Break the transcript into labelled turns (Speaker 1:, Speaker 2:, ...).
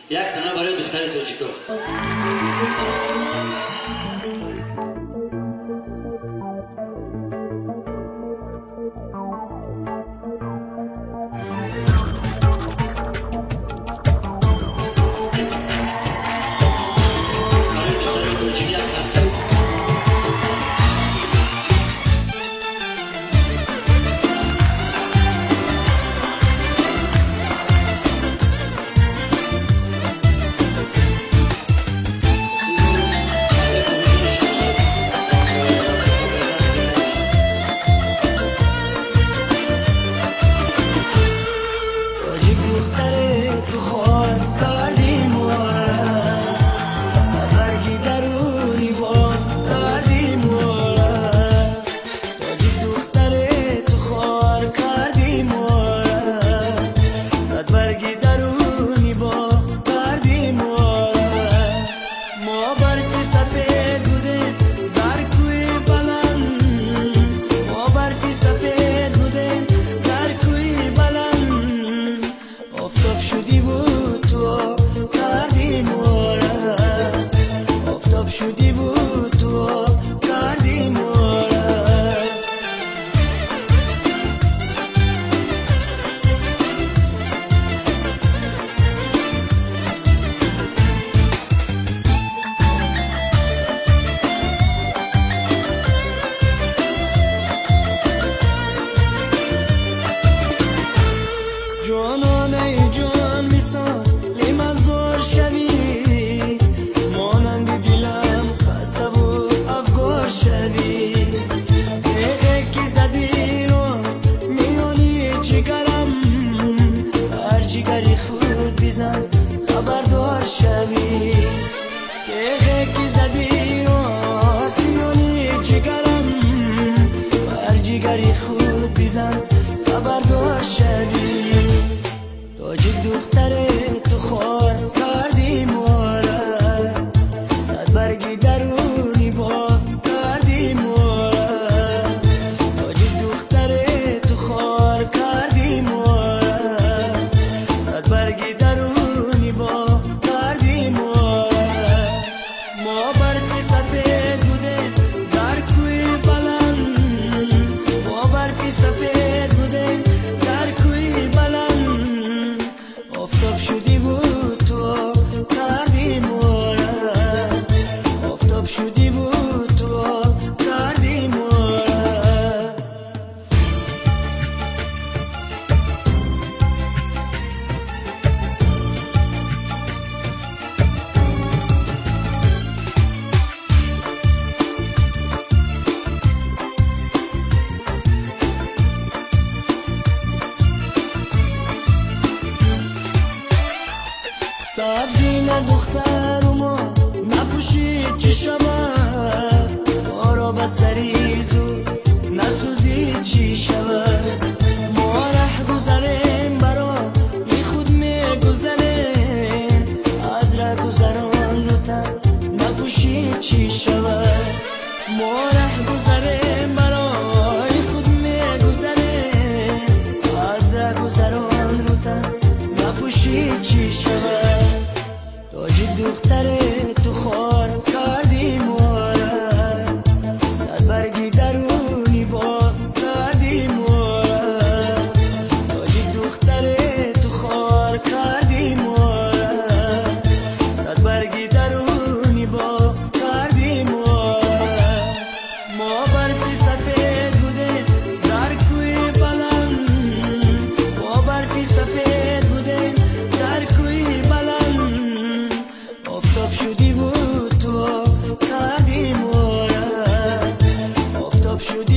Speaker 1: یک تنه برای دختر تاجیکو. خبردار شوی که زدی راست میونی جگرم بر جگری خود بیزن خبردار شوی تاجیک دختر تو خوار کردی ماره صد برگی درونی با کردی ماره تاجیک دختر تو خوار کردی ماره صد برگی درونی با کردی ماره ما برفی سفید بوده در کوی بلند ما برفی سفید بوده در کوی بلند آفتاب شدی بود تو کردی ماره آفتاب شدی بود تو کردی ماره سبزی نه دختر و ما نپوشید چشمه ما را بستری زود نسوزی چی شود ما ره گذریم برا بی خود می گذریم از ره گذران رو تن نپوشید چی شود ما ره گذریم برا بی خود می گذریم از ره گذران رو تن نپوشید چی شود تاجیک دختر تو خوار کردی ماره صد برگی درونی با کردی ماره تاجیک دختر تو خوار کردی ماره صد برگی درونی با کردی ماره ما برفی سفید بوده در کوی بلند ما برفی سفید بوده در کوی بلند آفتاب شدی بود تو کردی ماره آفتاب شدی